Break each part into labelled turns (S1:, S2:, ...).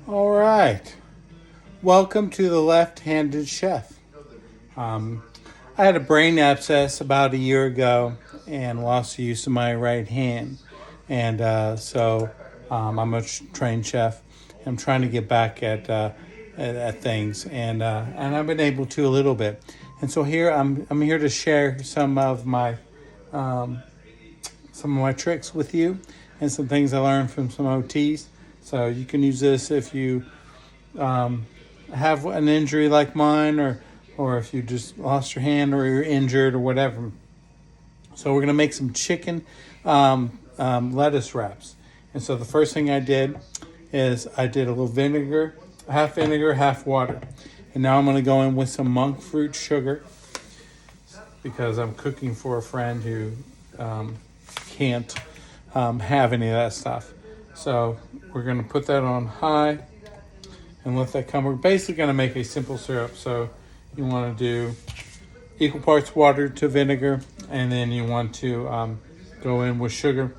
S1: All right. Welcome to the Left-Handed Chef. I had a brain abscess about a year ago and lost the use of my right hand. And I'm a trained chef. I'm trying to get back at things, and I've been able to a little bit. And so here I'm here to share some of my tricks with you and some things I learned from some OTs. So you can use this if you have an injury like mine, or if you just lost your hand or you're injured or whatever. So we're gonna make some chicken lettuce wraps. And so the first thing I did is I did a little vinegar, half water. And now I'm gonna go in with some monk fruit sugar because I'm cooking for a friend who can't have any of that stuff. So we're gonna put that on high and let that come. We're basically gonna make a simple syrup. So you wanna do equal parts water to vinegar, and then you want to go in with sugar,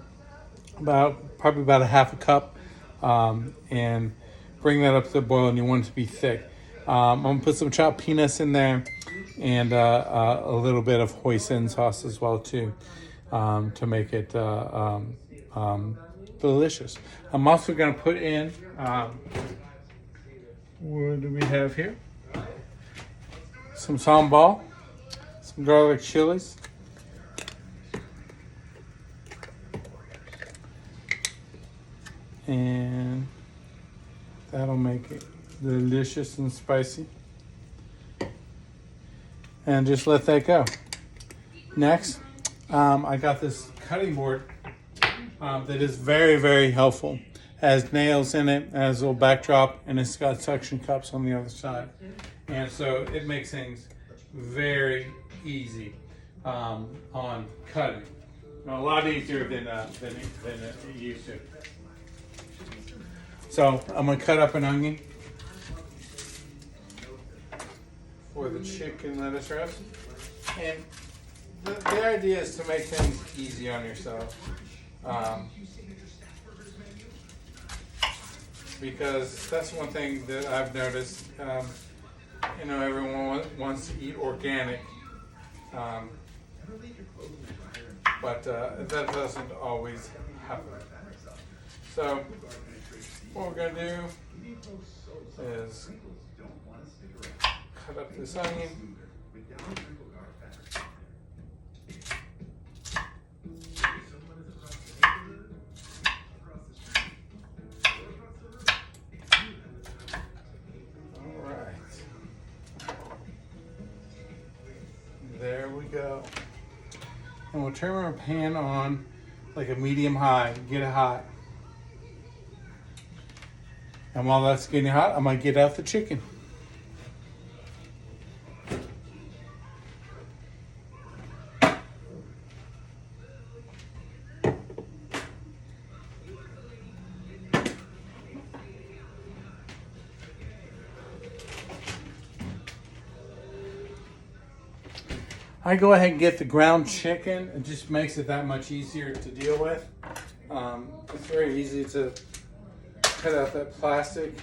S1: probably about a half a cup, and bring that up to the boil, and you want it to be thick. I'm gonna put some chopped peanuts in there, and a little bit of hoisin sauce as well too, to make it delicious. I'm also gonna put in, what do we have here? Some sambal, some garlic chilies, and that'll make it delicious and spicy. And just let that go. Next, I got this cutting board that is very, very helpful. It has nails in it, has a little backdrop, and it's got suction cups on the other side. And so it makes things very easy on cutting. A lot easier than it used to. So I'm gonna cut up an onion for the chicken lettuce wraps. And the idea is to make things easy on yourself. Because that's one thing that I've noticed. Everyone wants to eat organic, but that doesn't always happen. So what we're gonna do is cut up this onion. There we go. And we'll turn our pan on like a medium high, get it hot. And while that's getting hot, I'm gonna get out the chicken. I go ahead and get the ground chicken. It just makes it that much easier to deal with. It's very easy to cut out that plastic.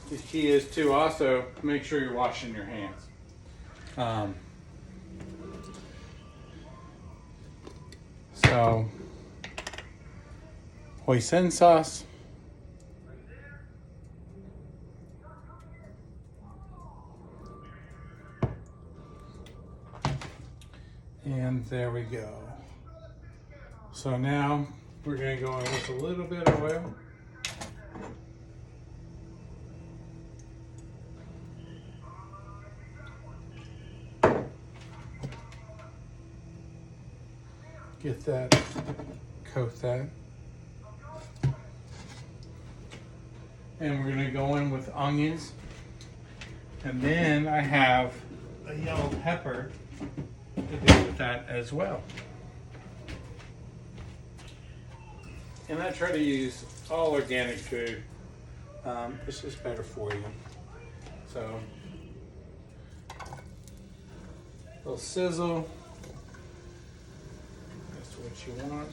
S1: The key is to also make sure you're washing your hands. So, hoisin sauce. And there we go. So now we're going to go in with a little bit of oil. Get that, coat that. And we're gonna go in with onions. And then I have a yellow pepper to do with that as well. And I try to use all organic food. It's just better for you. So, a little sizzle. That's what you want.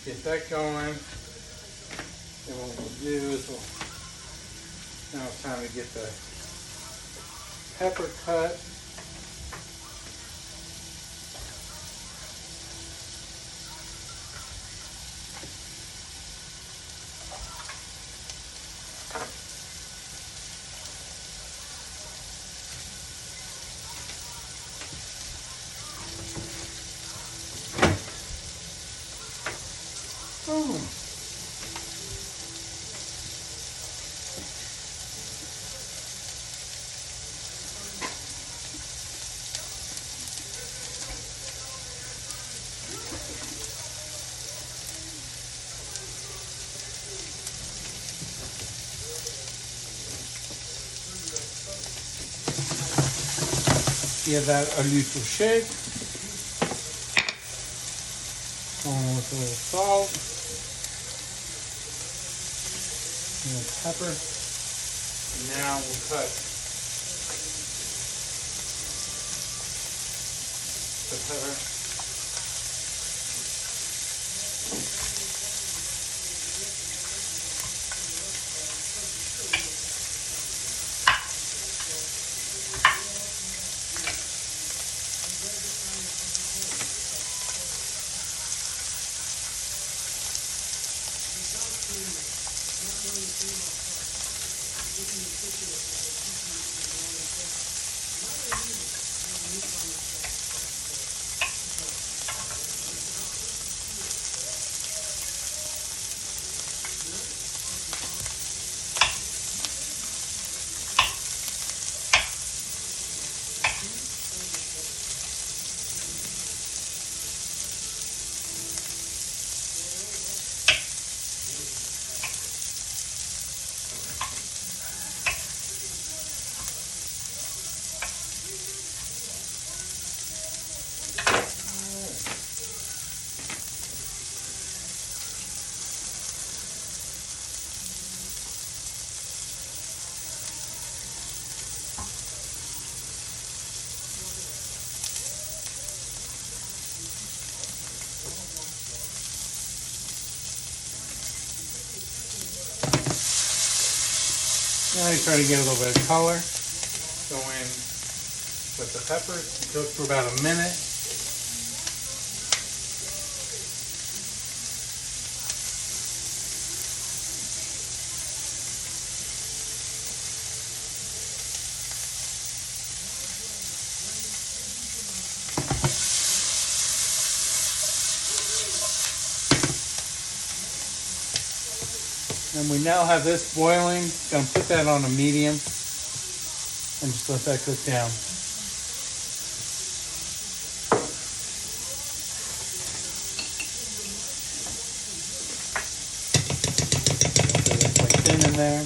S1: Get that going. And what we'll do is now it's time to get the pepper cut. Boom. Give that a little shake. On with a little salt. A little pepper. And now we'll cut the pepper. Now you try to get a little bit of color. Go in with the peppers. Cook for about a minute. And we now have this boiling. Gonna put that on a medium and just let that cook down. So it's like thin in there.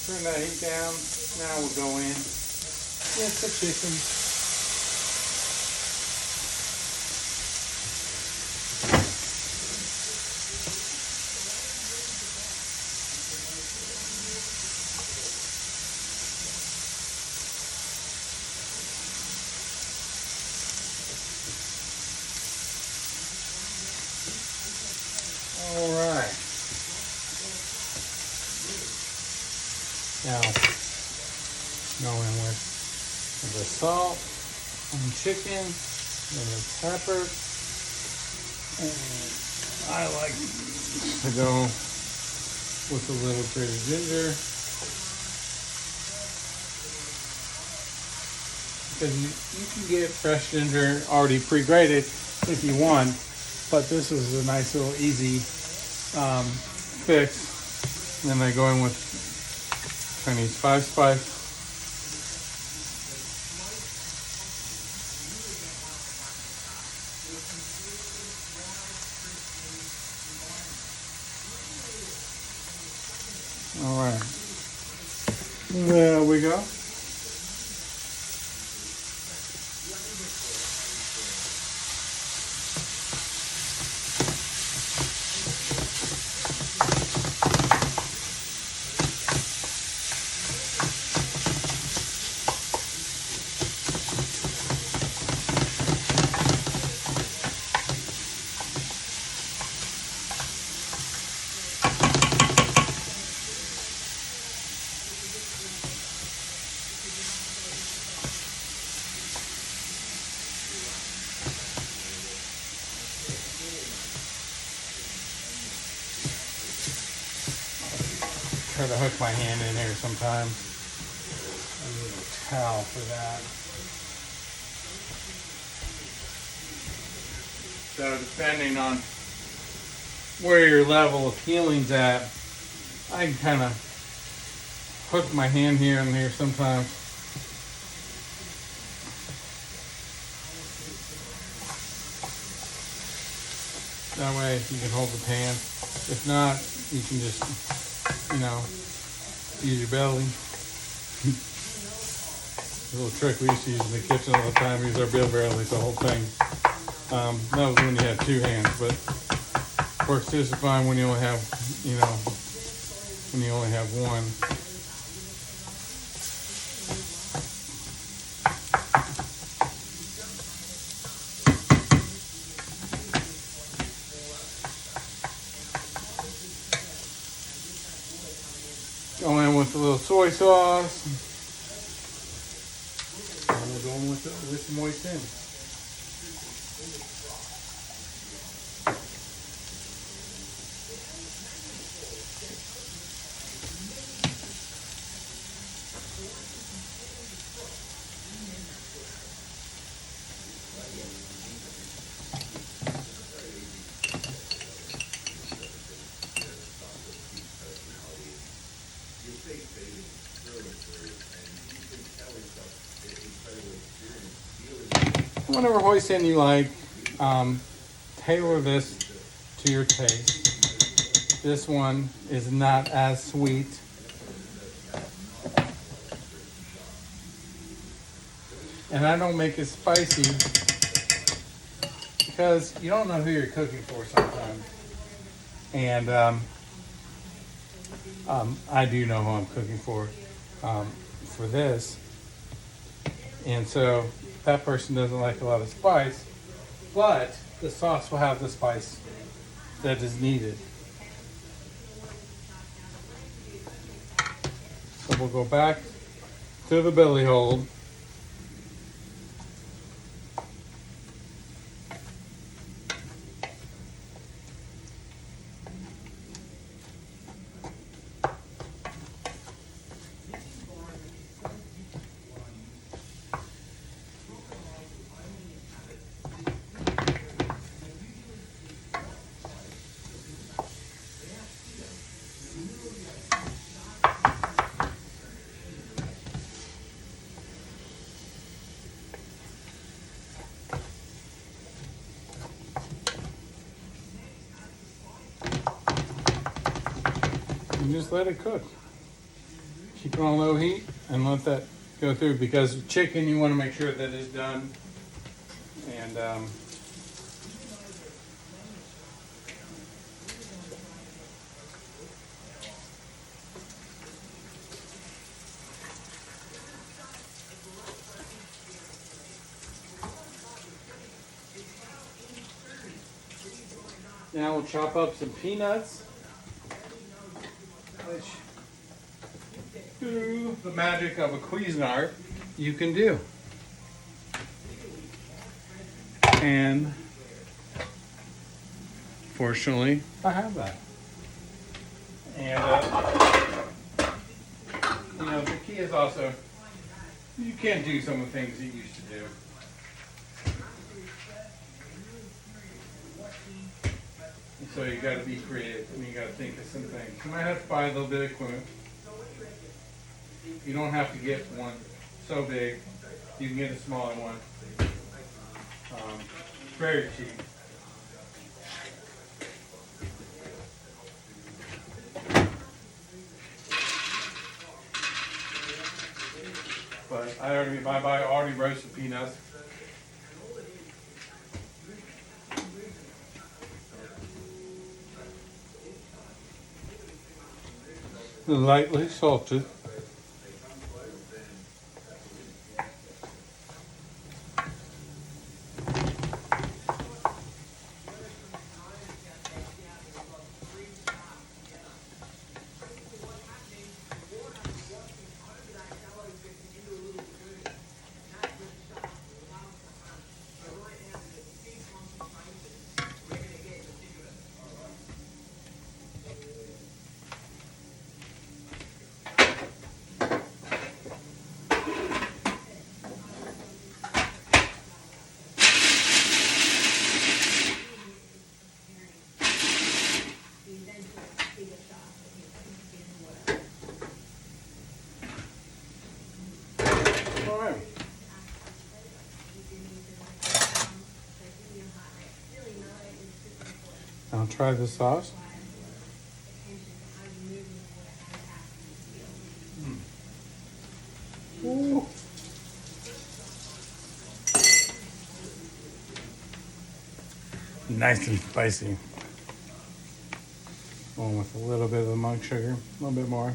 S1: Turn that heat down. Now we'll go in with the chicken. All right. Now, go in with the salt and chicken and the pepper. And I like to go with a little bit of ginger. because you can get fresh ginger already pre-grated if you want, but this is a nice little easy fix. And then I go in with Chinese 5-spice. All right, there we go. Try to hook my hand in here sometimes. I need a towel for that. So depending on where your level of healing's at, I can kind of hook my hand here and there sometimes. That way you can hold the pan. If not, you can just, use your belly. A little trick we used to use in the kitchen all the time. Use our belly, the whole thing. That was when you had two hands, but works just fine when you only have, when you only have one. Go in with a little soy sauce. And we're going with some moisten. Whatever hoisin you like, tailor this to your taste. This one is not as sweet. And I don't make it spicy because you don't know who you're cooking for sometimes. And I do know who I'm cooking for this. And so that person doesn't like a lot of spice, but the sauce will have the spice that is needed. So we'll go back to the belly hold. And just let it cook. Keep it on low heat and let that go through, because chicken, you want to make sure that it's done. And now we'll chop up some peanuts, which, through the magic of a Cuisinart, you can do. And fortunately, I have that. And the key is also You can't do some of the things you used to do. And so you got to be creative. I mean, you got to think of some things. You might have to buy a little bit of equipment. You don't have to get one so big. You can get a smaller one. Very cheap. But I buy already roasted peanuts. Lightly salted. I'll try the sauce. Ooh. Nice and spicy. Going with a little bit of the monk sugar, a little bit more.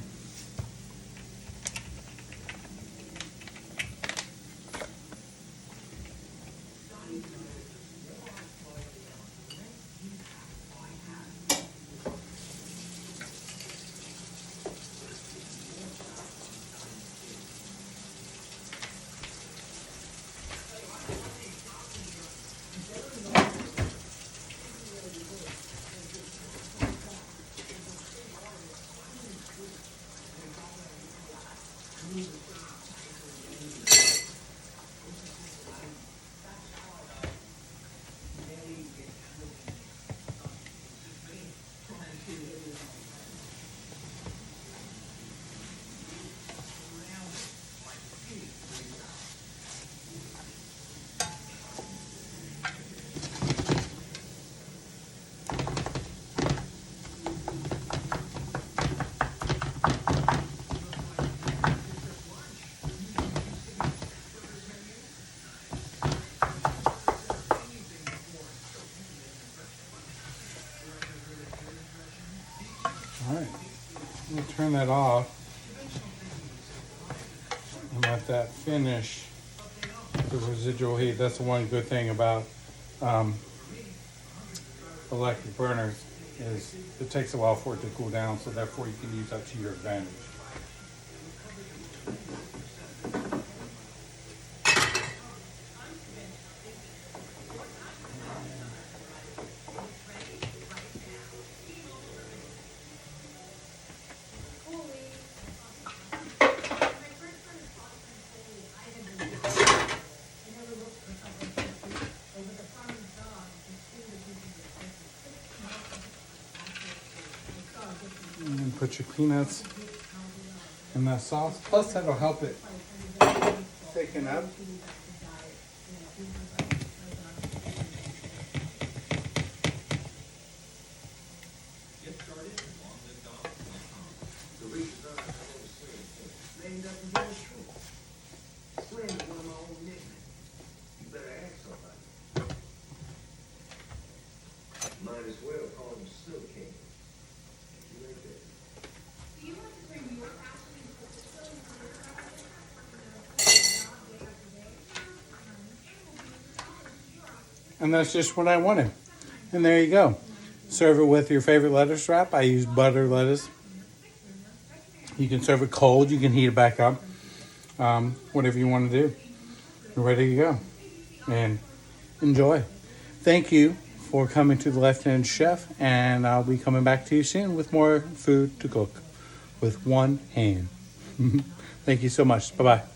S1: All right, we'll turn that off and let that finish the residual heat. That's the one good thing about electric burners is it takes a while for it to cool down, so therefore you can use that to your advantage. And put your peanuts in that sauce. Plus, that'll help it thicken up.
S2: Might as well call him Snow King.
S1: And that's just what I wanted. And there you go. Serve it with your favorite lettuce wrap. I use butter lettuce. You can serve it cold. You can heat it back up. Whatever you want to do. You're ready to go. And enjoy. Thank you for coming to the Left Hand Chef. And I'll be coming back to you soon with more food to cook with one hand. Thank you so much. Bye-bye.